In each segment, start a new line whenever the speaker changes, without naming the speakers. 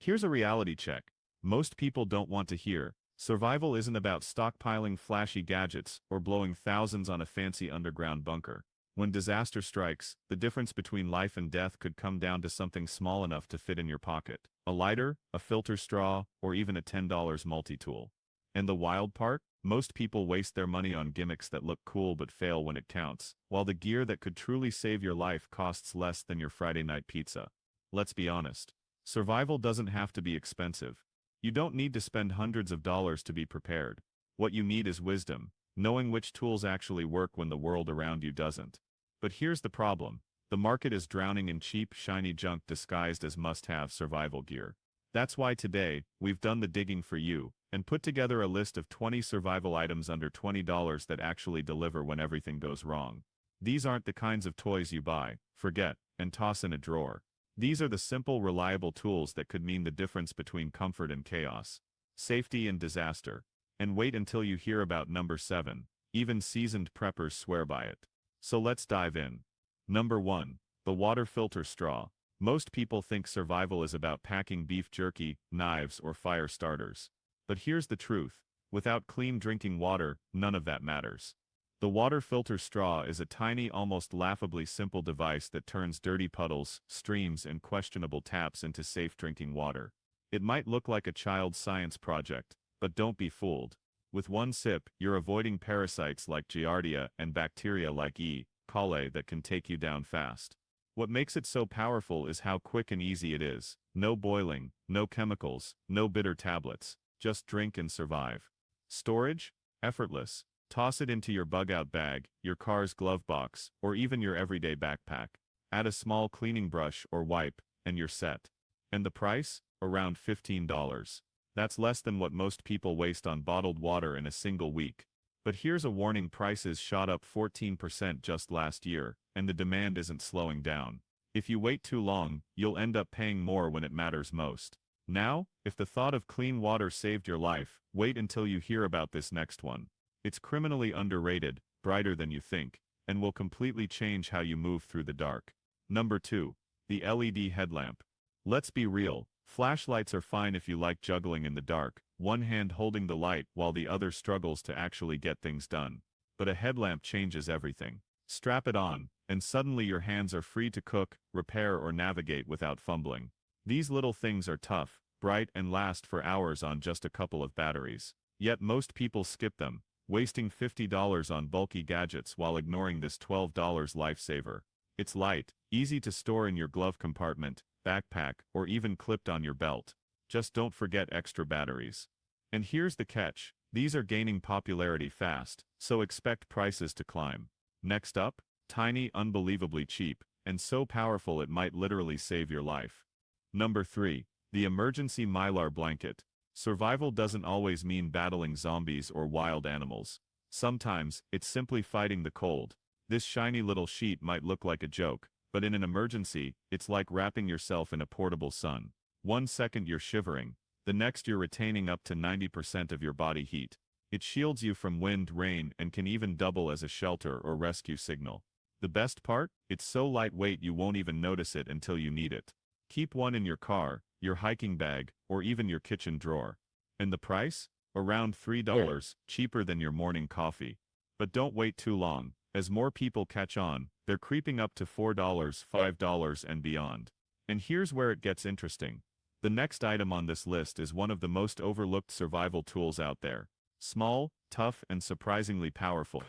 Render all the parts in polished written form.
Here's a reality check. Most people don't want to hear. Survival isn't about stockpiling flashy gadgets or blowing thousands on a fancy underground bunker. When disaster strikes, the difference between life and death could come down to something small enough to fit in your pocket. A lighter, a filter straw, or even a $10 multi-tool. And the wild part? Most people waste their money on gimmicks that look cool but fail when it counts, while the gear that could truly save your life costs less than your Friday night pizza. Let's be honest. Survival doesn't have to be expensive. You don't need to spend hundreds of dollars to be prepared. What you need is wisdom, knowing which tools actually work when the world around you doesn't. But here's the problem. The market is drowning in cheap, shiny junk disguised as must-have survival gear. That's why today, we've done the digging for you, and put together a list of 20 survival items under $20 that actually deliver when everything goes wrong. These aren't the kinds of toys you buy, forget, and toss in a drawer. These are the simple, reliable tools that could mean the difference between comfort and chaos, safety and disaster. And wait until you hear about number 7. Even seasoned preppers swear by it. So let's dive in. Number 1. The water filter straw. Most people think survival is about packing beef jerky, knives, or fire starters. But here's the truth. Without clean drinking water, none of that matters. The water filter straw is a tiny, almost laughably simple device that turns dirty puddles, streams, and questionable taps into safe drinking water. It might look like a child's science project, but don't be fooled. With one sip, you're avoiding parasites like Giardia and bacteria like E. coli that can take you down fast. What makes it so powerful is how quick and easy it is. No boiling, no chemicals, no bitter tablets. Just drink and survive. Storage? Effortless. Toss it into your bug-out bag, your car's glove box, or even your everyday backpack. Add a small cleaning brush or wipe, and you're set. And the price? Around $15. That's less than what most people waste on bottled water in a single week. But here's a warning: prices shot up 14% just last year, and the demand isn't slowing down. If you wait too long, you'll end up paying more when it matters most. Now, if the thought of clean water saved your life, wait until you hear about this next one. It's criminally underrated, brighter than you think, and will completely change how you move through the dark. Number 2. The LED headlamp. Let's be real, flashlights are fine if you like juggling in the dark, one hand holding the light while the other struggles to actually get things done. But a headlamp changes everything. Strap it on, and suddenly your hands are free to cook, repair, or navigate without fumbling. These little things are tough, bright, and last for hours on just a couple of batteries. Yet most people skip them, wasting $50 on bulky gadgets while ignoring this $12 lifesaver. It's light, easy to store in your glove compartment, backpack, or even clipped on your belt. Just don't forget extra batteries. And here's the catch: these are gaining popularity fast, so expect prices to climb. Next up, tiny, unbelievably cheap, and so powerful it might literally save your life. Number 3. The emergency mylar blanket. Survival doesn't always mean battling zombies or wild animals. Sometimes, it's simply fighting the cold. This shiny little sheet might look like a joke, but in an emergency, it's like wrapping yourself in a portable sun. One second you're shivering, the next you're retaining up to 90% of your body heat. It shields you from wind, rain, and can even double as a shelter or rescue signal. The best part? It's so lightweight you won't even notice it until you need it. Keep one in your car, your hiking bag, or even your kitchen drawer. And the price? Around $3, cheaper than your morning coffee. But don't wait too long. As more people catch on, they're creeping up to $4, $5, and beyond. And here's where it gets interesting. The next item on this list is one of the most overlooked survival tools out there. Small, tough, and surprisingly powerful.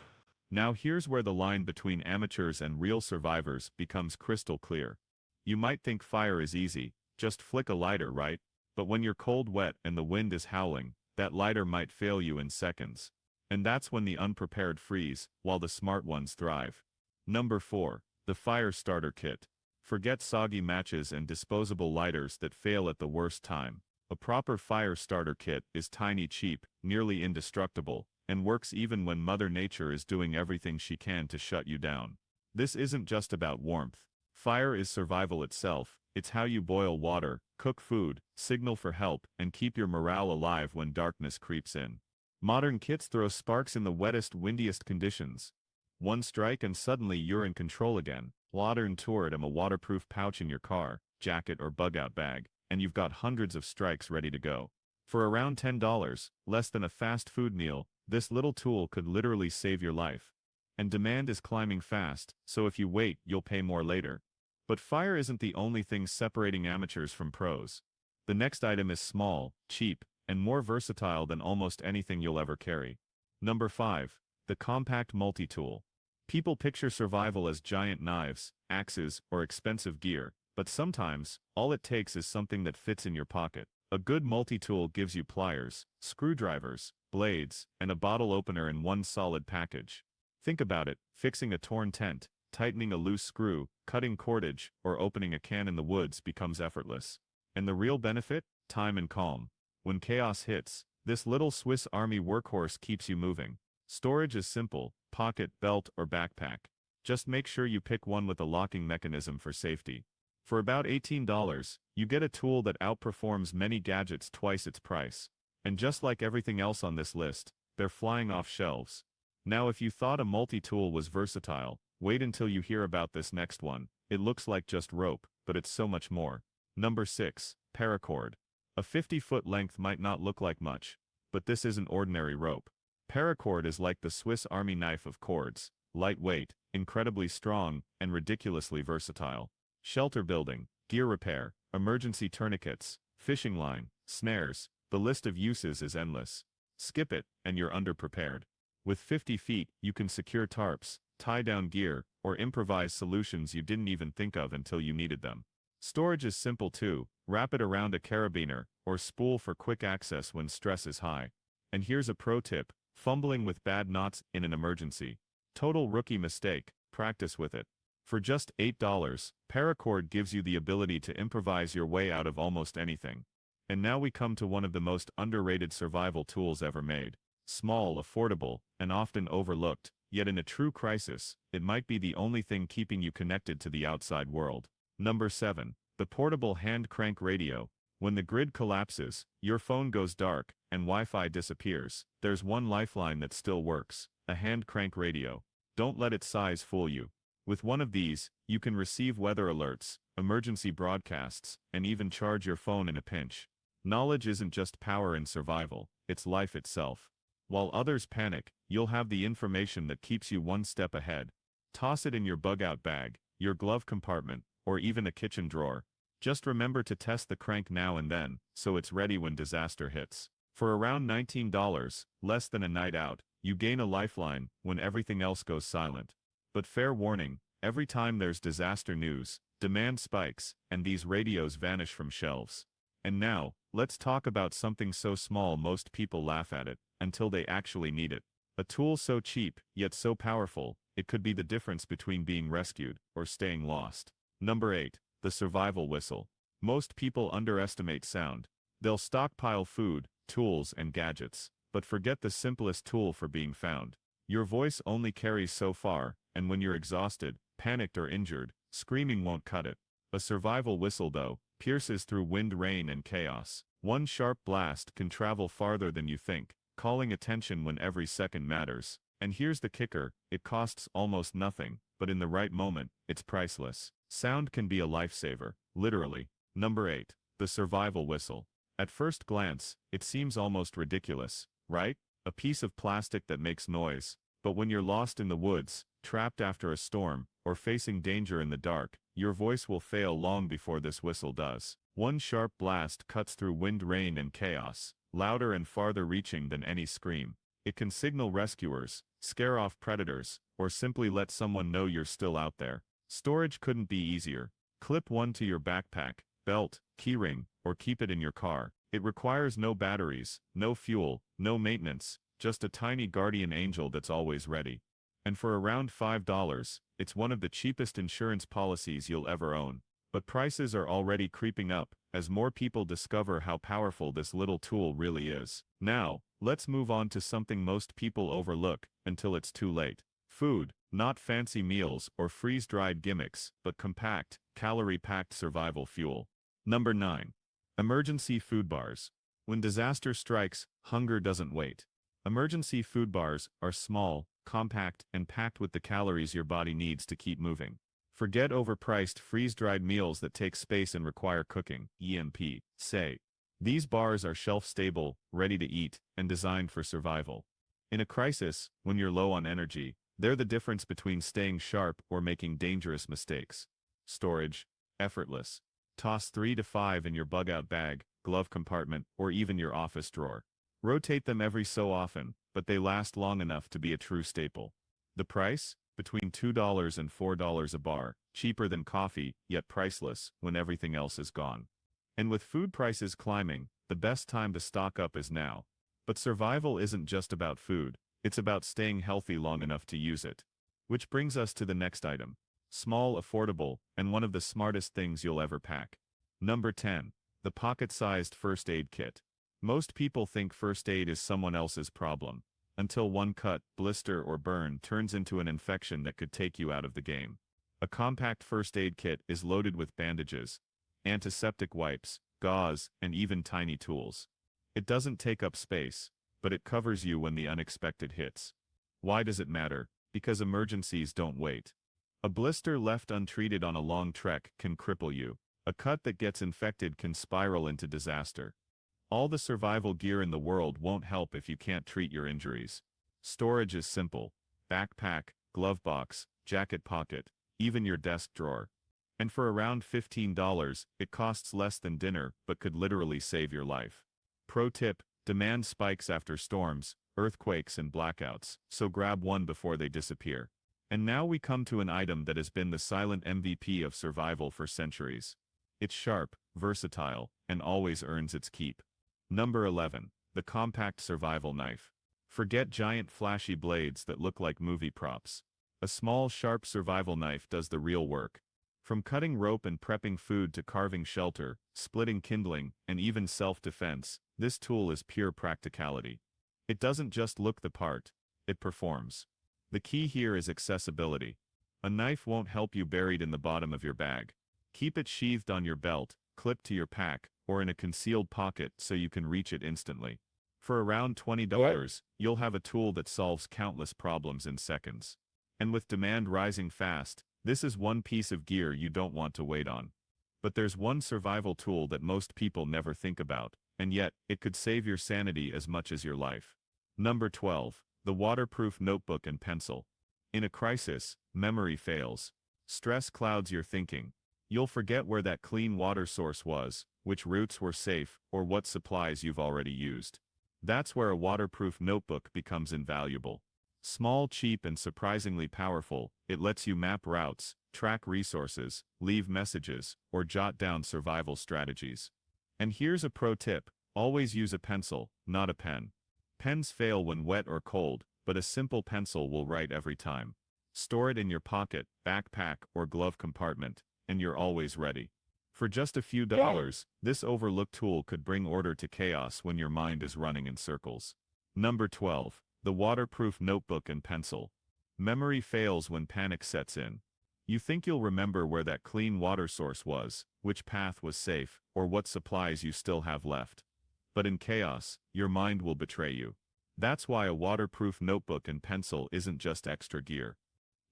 Now here's where the line between amateurs and real survivors becomes crystal clear. You might think fire is easy, just flick a lighter, right? But when you're cold, wet, and the wind is howling, that lighter might fail you in seconds. And that's when the unprepared freeze, while the smart ones thrive. Number 4. The fire starter kit. Forget soggy matches and disposable lighters that fail at the worst time. A proper fire starter kit is tiny, cheap, nearly indestructible, and works even when Mother Nature is doing everything she can to shut you down. This isn't just about warmth. Fire is survival itself. It's how you boil water, cook food, signal for help, and keep your morale alive when darkness creeps in. Modern kits throw sparks in the wettest, windiest conditions. One strike and suddenly you're in control again. Modern toured a waterproof pouch in your car, jacket, or bug-out bag, and you've got hundreds of strikes ready to go. For around $10, less than a fast food meal, this little tool could literally save your life. And demand is climbing fast, so if you wait, you'll pay more later. But fire isn't the only thing separating amateurs from pros. The next item is small, cheap, and more versatile than almost anything you'll ever carry. Number 5. The compact multi-tool. People picture survival as giant knives, axes, or expensive gear, but sometimes, all it takes is something that fits in your pocket. A good multi-tool gives you pliers, screwdrivers, blades, and a bottle opener in one solid package. Think about it, fixing a torn tent, tightening a loose screw, cutting cordage, or opening a can in the woods becomes effortless. And the real benefit? Time and calm. When chaos hits, this little Swiss Army workhorse keeps you moving. Storage is simple: pocket, belt, or backpack. Just make sure you pick one with a locking mechanism for safety. For about $18, you get a tool that outperforms many gadgets twice its price. And just like everything else on this list, they're flying off shelves. Now if you thought a multi-tool was versatile, wait until you hear about this next one. It looks like just rope, but it's so much more. Number 6. Paracord. A 50-foot length might not look like much, but this isn't ordinary rope. Paracord is like the Swiss Army knife of cords: lightweight, incredibly strong, and ridiculously versatile. Shelter building, gear repair, emergency tourniquets, fishing line, snares, the list of uses is endless. Skip it, and you're underprepared. With 50 feet, you can secure tarps, tie down gear, or improvise solutions you didn't even think of until you needed them. Storage is simple too: wrap it around a carabiner, or spool for quick access when stress is high. And here's a pro tip: fumbling with bad knots in an emergency. Total rookie mistake, practice with it. For just $8, Paracord gives you the ability to improvise your way out of almost anything. And now we come to one of the most underrated survival tools ever made. Small, affordable, and often overlooked, yet in a true crisis, it might be the only thing keeping you connected to the outside world. Number 7. The portable hand crank radio. When the grid collapses, your phone goes dark, and Wi-Fi disappears, there's one lifeline that still works: a hand crank radio. Don't let its size fool you. With one of these, you can receive weather alerts, emergency broadcasts, and even charge your phone in a pinch. Knowledge isn't just power in survival, it's life itself. While others panic, you'll have the information that keeps you one step ahead. Toss it in your bug-out bag, your glove compartment, or even a kitchen drawer. Just remember to test the crank now and then, so it's ready when disaster hits. For around $19, less than a night out, you gain a lifeline when everything else goes silent. But fair warning, every time there's disaster news, demand spikes, and these radios vanish from shelves. And now, let's talk about something so small most people laugh at it, until they actually need it. A tool so cheap, yet so powerful, it could be the difference between being rescued or staying lost. Number 8. The survival whistle. Most people underestimate sound. They'll stockpile food, tools, and gadgets, but forget the simplest tool for being found. Your voice only carries so far, and when you're exhausted, panicked, or injured, screaming won't cut it. A survival whistle, though, pierces through wind, rain, and chaos. One sharp blast can travel farther than you think, calling attention when every second matters. And here's the kicker: it costs almost nothing, but in the right moment, it's priceless. Sound can be a lifesaver, literally. Number 8. The survival whistle. At first glance, it seems almost ridiculous, right? A piece of plastic that makes noise. But when you're lost in the woods, trapped after a storm, or facing danger in the dark, your voice will fail long before this whistle does. One sharp blast cuts through wind, rain, and chaos, louder and farther reaching than any scream. It can signal rescuers, scare off predators, or simply let someone know you're still out there. Storage couldn't be easier. Clip one to your backpack, belt, keyring, or keep it in your car. It requires no batteries, no fuel, no maintenance, just a tiny guardian angel that's always ready. And for around $5, it's one of the cheapest insurance policies you'll ever own. But prices are already creeping up, as more people discover how powerful this little tool really is. Now, let's move on to something most people overlook until it's too late. Food. Not fancy meals or freeze-dried gimmicks, but compact, calorie-packed survival fuel. Number 9. Emergency food bars. When disaster strikes, hunger doesn't wait. Emergency food bars are small, compact, and packed with the calories your body needs to keep moving. Forget overpriced freeze-dried meals that take space and require cooking, say. These bars are shelf-stable, ready to eat, and designed for survival. In a crisis, when you're low on energy, they're the difference between staying sharp or making dangerous mistakes. Storage, effortless. Toss 3 to 5 in your bug-out bag, glove compartment, or even your office drawer. Rotate them every so often, but they last long enough to be a true staple. The price? Between $2 and $4 a bar, cheaper than coffee, yet priceless when everything else is gone. And with food prices climbing, the best time to stock up is now. But survival isn't just about food, it's about staying healthy long enough to use it. Which brings us to the next item. Small, affordable, and one of the smartest things you'll ever pack. Number 10. The pocket-sized first aid kit. Most people think first aid is someone else's problem, until one cut, blister, or burn turns into an infection that could take you out of the game. A compact first aid kit is loaded with bandages, antiseptic wipes, gauze, and even tiny tools. It doesn't take up space, but it covers you when the unexpected hits. Why does it matter? Because emergencies don't wait. A blister left untreated on a long trek can cripple you. A cut that gets infected can spiral into disaster. All the survival gear in the world won't help if you can't treat your injuries. Storage is simple. Backpack, glove box, jacket pocket, even your desk drawer. And for around $15, it costs less than dinner but could literally save your life. Pro tip: demand spikes after storms, earthquakes, and blackouts, so grab one before they disappear. And now we come to an item that has been the silent MVP of survival for centuries. It's sharp, versatile, and always earns its keep. Number 11. The compact survival knife. Forget giant flashy blades that look like movie props. A small sharp survival knife does the real work. From cutting rope and prepping food to carving shelter, splitting kindling, and even self-defense, this tool is pure practicality. It doesn't just look the part, it performs. The key here is accessibility. A knife won't help you buried in the bottom of your bag. Keep it sheathed on your belt, clipped to your pack, or in a concealed pocket so you can reach it instantly. For around $20, you'll have a tool that solves countless problems in seconds. And with demand rising fast, this is one piece of gear you don't want to wait on. But there's one survival tool that most people never think about, and yet, it could save your sanity as much as your life. Number 12. The waterproof notebook and pencil. In a crisis, memory fails. Stress clouds your thinking. You'll forget where that clean water source was, which routes were safe, or what supplies you've already used. That's where a waterproof notebook becomes invaluable. Small, cheap, and surprisingly powerful, it lets you map routes, track resources, leave messages, or jot down survival strategies. And here's a pro tip: always use a pencil, not a pen. Pens fail when wet or cold, but a simple pencil will write every time. Store it in your pocket, backpack, or glove compartment, and you're always ready. For just a few dollars, this overlooked tool could bring order to chaos when your mind is running in circles. Number 12. The waterproof notebook and pencil. Memory fails when panic sets in. You think you'll remember where that clean water source was, which path was safe, or what supplies you still have left. But in chaos, your mind will betray you. That's why a waterproof notebook and pencil isn't just extra gear.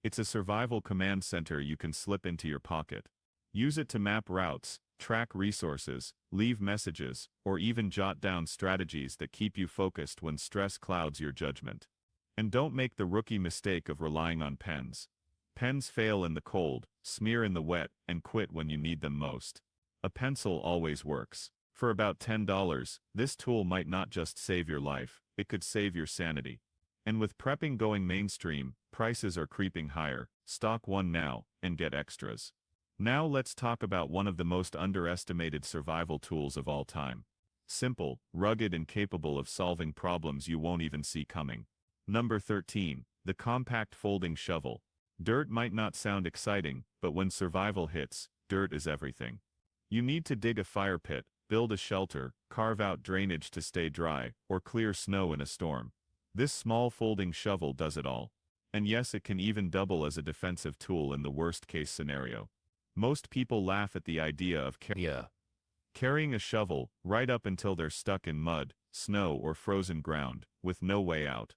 It's a survival command center you can slip into your pocket. Use it to map routes, track resources, leave messages, or even jot down strategies that keep you focused when stress clouds your judgment. And don't make the rookie mistake of relying on pens. Pens fail in the cold, smear in the wet, and quit when you need them most. A pencil always works. For about $10, this tool might not just save your life, it could save your sanity. And with prepping going mainstream, prices are creeping higher. Stock one now, and get extras. Now let's talk about one of the most underestimated survival tools of all time. Simple, rugged, and capable of solving problems you won't even see coming. Number 13. The compact folding shovel. Dirt might not sound exciting, but when survival hits, dirt is everything. You need to dig a fire pit, build a shelter, carve out drainage to stay dry, or clear snow in a storm. This small folding shovel does it all. And yes, it can even double as a defensive tool in the worst-case scenario. Most people laugh at the idea of carrying a shovel, right up until they're stuck in mud, snow, or frozen ground, with no way out.